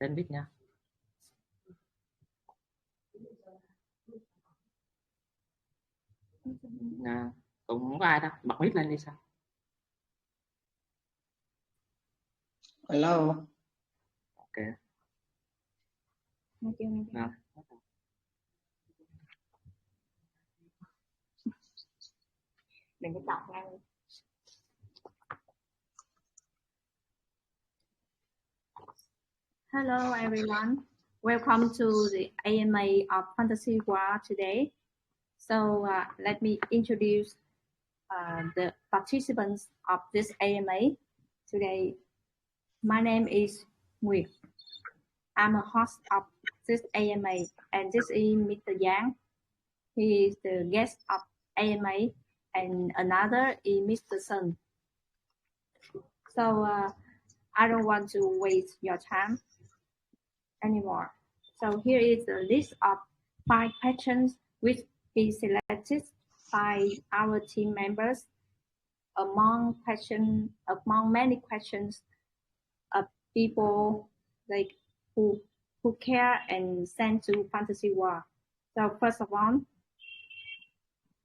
Lên mic nha. Cũng không có ai đâu, bật mic lên đi sao? Hello. Ok. Nào. Đừng có đọc ra. Hello everyone, welcome to the AMA of Fantasy War today. So let me introduce the participants of this AMA today. My name is Nguyệt. I'm a host of this AMA, and this is Mr. Yang. He is the guest of AMA, and another is Mr. Sun. So I don't want to waste your time anymore. So here is a list of 5 questions which is selected by our team members among many questions of people like who care and send to Fantasy War. So first of all,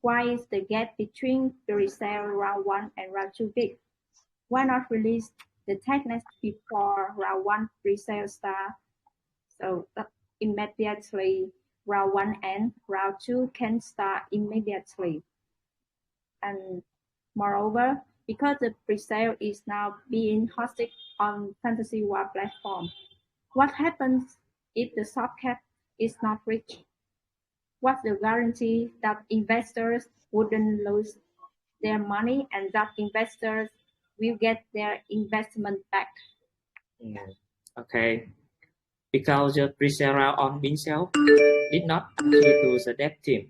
why is the gap between the resale round 1 and round 2 big? Why not release the techniques before round 1 resale start? So immediately round 1 and round 2 can start immediately. And moreover, because the presale is now being hosted on Fantasy War platform, what happens if the soft cap is not reached? What's the guarantee that investors wouldn't lose their money and that investors will get their investment back? Okay. Because the pre-sale round on BinSale did not adhere to the dev team.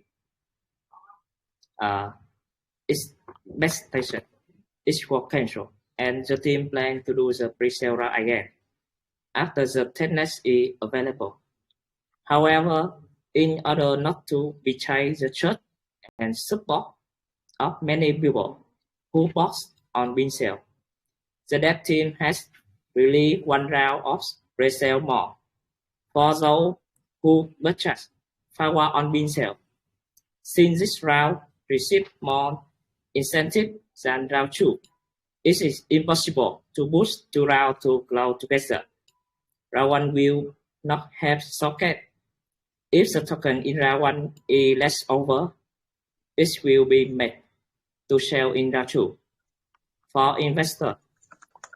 Its expectation is work cancel, and the team plan to do the pre-sale round again after the testnet is available. However, in order not to betray the trust and support of many people who bought on BinSale, the dev team has released one round of pre-sale more for those who purchased forward on BinSale. Since this round received more incentive than round 2, it is impossible to boost 2 rounds to grow together. Round 1 will not have socket. If the token in round 1 is left over, it will be made to sell in round 2. For investors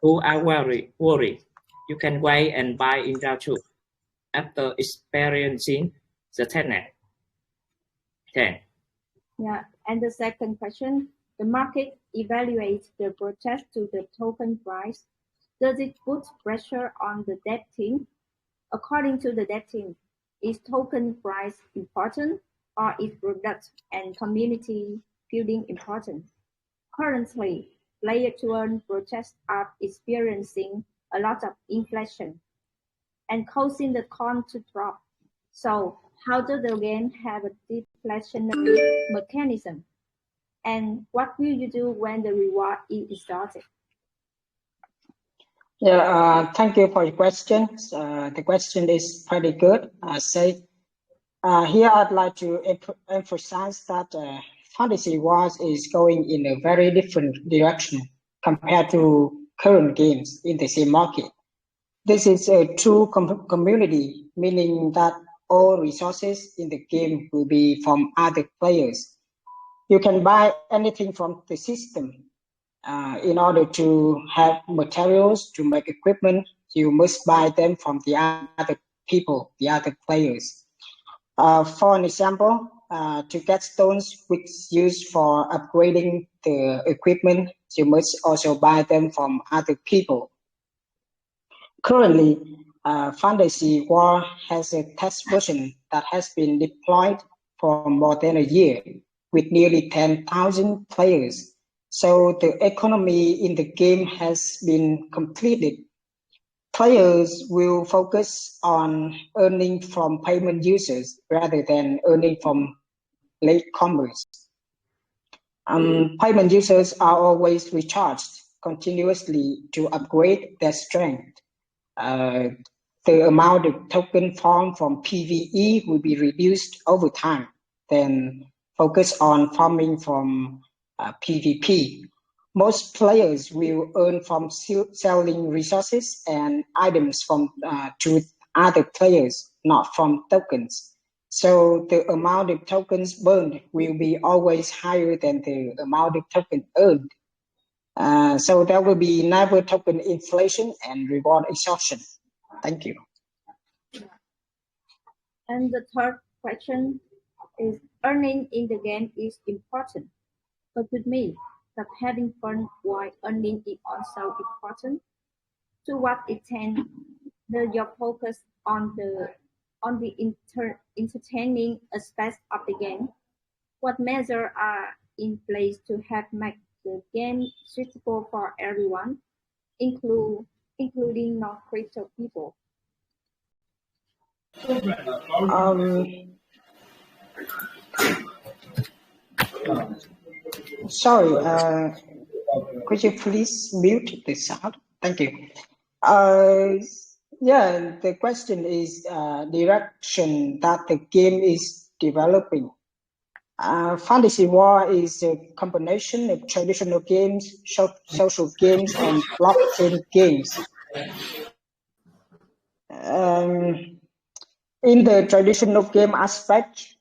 who are worried, you can wait and buy in round 2 after experiencing the testnet. Okay. Yeah, and the second question, the market evaluates the protest to the token price. Does it put pressure on the debt team? According to the debt team, is token price important or is product and community building important? Currently, player-to-earn protests are experiencing a lot of inflation and causing the coin to drop. So how does the game have a deflationary mechanism? And what will you do when the reward is exhausted? Yeah, thank you for your questions. The question is pretty good. Here I'd like to emphasize that Fantasy Wars is going in a very different direction compared to current games in the same market. This is a true community, meaning that all resources in the game will be from other players. You can buy anything from the system. In order to have materials to make equipment, you must buy them from the other people, the other players. For an example, to get stones which used for upgrading the equipment, you must also buy them from other people. Currently, Fantasy War has a test version that has been deployed for more than a year with nearly 10,000 players. So the economy in the game has been completed. Players will focus on earning from payment users rather than earning from latecomers. Payment users are always recharged continuously to upgrade their strength. the amount of token farmed from PvE will be reduced over time, then focus on farming from PvP. Most players will earn from selling resources and items from to other players, not from tokens. So the amount of tokens burned will be always higher than the amount of token earned. So there will be never token inflation and reward exhaustion. Thank you. And the third question is, earning in the game is important, but with me, that having fun while earning is also important. To what extent does your focus on the entertaining aspects of the game? What measures are in place to help make the game suitable for everyone, including non-crypto people? Sorry, could you please mute the sound? Thank you. Yeah, the question is direction that the game is developing. Fantasy War is a combination of traditional games, social games, and blockchain games. In the traditional game aspect,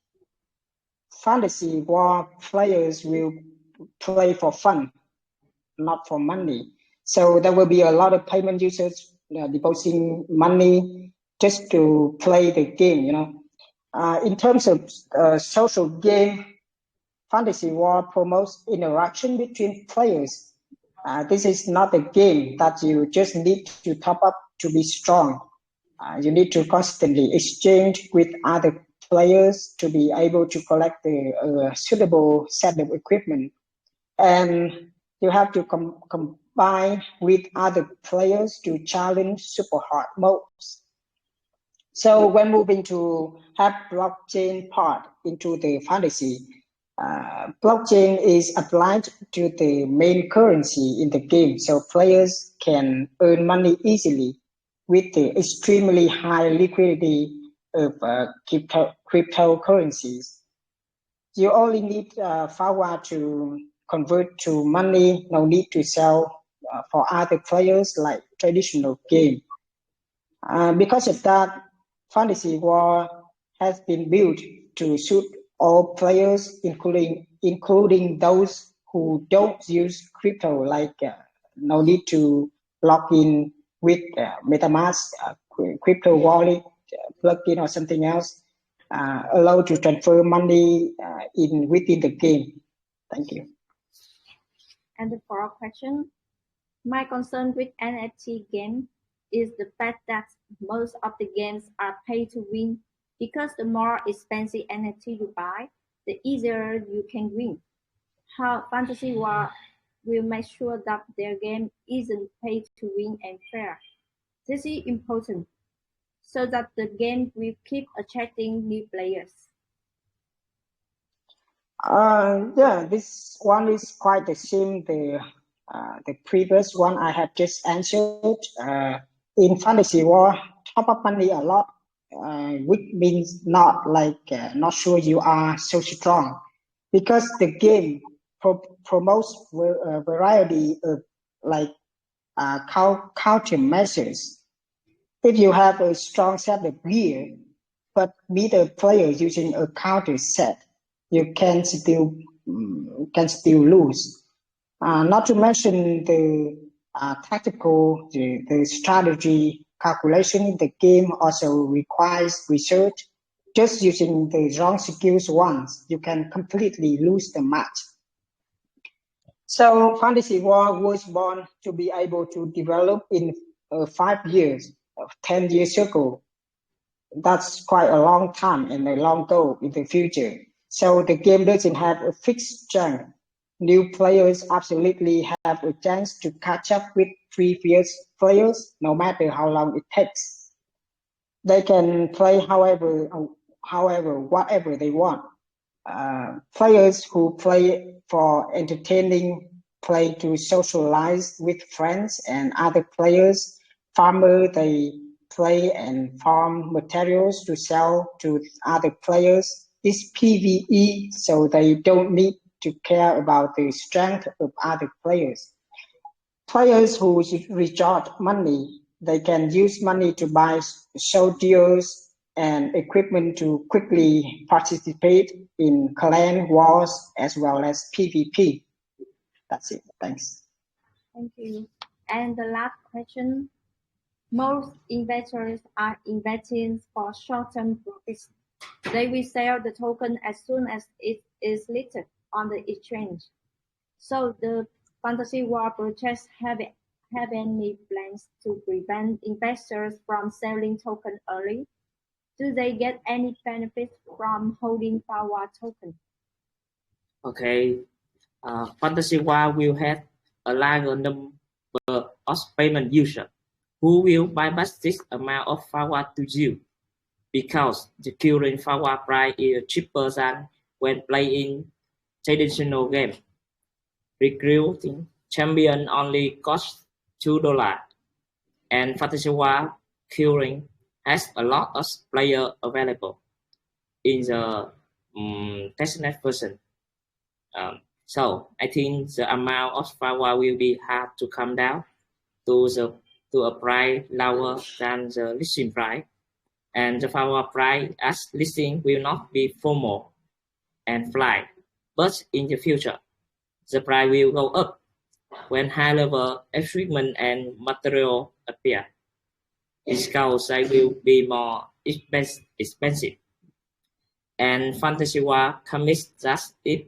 Fantasy War players will play for fun, not for money. So there will be a lot of payment users depositing money just to play the game, you know. In terms of social game, Fantasy War promotes interaction between players. This is not a game that you just need to top up to be strong. You need to constantly exchange with other players to be able to collect the suitable set of equipment. And you have to combine with other players to challenge super hard modes. So when moving to have blockchain part into the fantasy, blockchain is applied to the main currency in the game, so players can earn money easily with the extremely high liquidity of cryptocurrencies. You only need FAWA to convert to money, no need to sell for other players like traditional game. Because of that, Fantasy War has been built to suit all players, including those who don't use crypto, like no need to log in with MetaMask, crypto wallet, plugin or something else, allowed to transfer money within the game. Thank you. And the follow-up question, my concern with NFT game is the fact that most of the games are pay to win, because the more expensive NFT you buy, the easier you can win. How Fantasy War will make sure that their game isn't pay to win and fair? This is important, so that the game will keep attracting new players. Yeah, this one is quite the same. The previous one I have just answered. In Fantasy War, top up money a lot, which means not not sure you are so strong, because the game promotes a variety of countermeasures. If you have a strong set of gear, but meet a player using a counter set, you can still lose. Not to mention the tactical, the strategy calculation in the game also requires research. Just using the wrong skills once, you can completely lose the match. So Fantasy War was born to be able to develop in 5 years, 10 years ago. That's quite a long time and a long goal in the future. So the game doesn't have a fixed strength. New players absolutely have a chance to catch up with previous players, no matter how long it takes. They can play whatever they want. Players who play for entertaining, play to socialize with friends and other players. Farmers, they play and farm materials to sell to other players. It's PvE, so they don't need to care about the strength of other players. Players who recharge money, they can use money to buy soldiers and equipment to quickly participate in clan wars as well as PvP. That's it. Thanks. Thank you. And the last question. Most investors are investing for short-term profits. They will sell the token as soon as it is listed on the exchange. So the Fantasy War projects have any plans to prevent investors from selling token early? Do they get any benefit from holding FAWA token? Okay, Fantasy War will have a larger number of payment users who will buy back this amount of FAWA to you, because the current FAWA price is cheaper than when playing traditional games. Recruiting champion only costs $2, and Fantasy War currently has a lot of players available in the testnet version. So I think the amount of FAWA will be hard to come down to a price lower than the listing price, and the FAWA price as listing will not be formal and fly, but in the future, the price will go up when high-level equipment and material appear. Discounts will be more expensive, and Fantasy War commits that if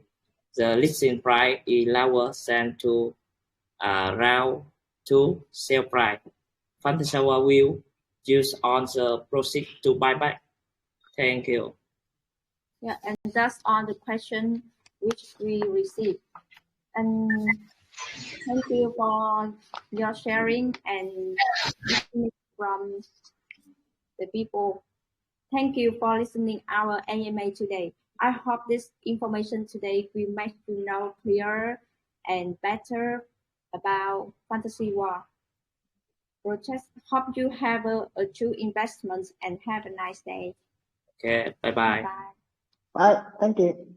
the listing price is lower than to round to sale price, Fantasy War will use on the proceeds to buy back. Thank you. Yeah, and that's all the question which we received. And thank you for your sharing and listening from the people. Thank you for listening our AMA today. I hope this information today will make you know clearer and better about Fantasy War. Project. Hope you have a true investment and have a nice day. Okay, bye-bye. Bye. Bye. Thank you.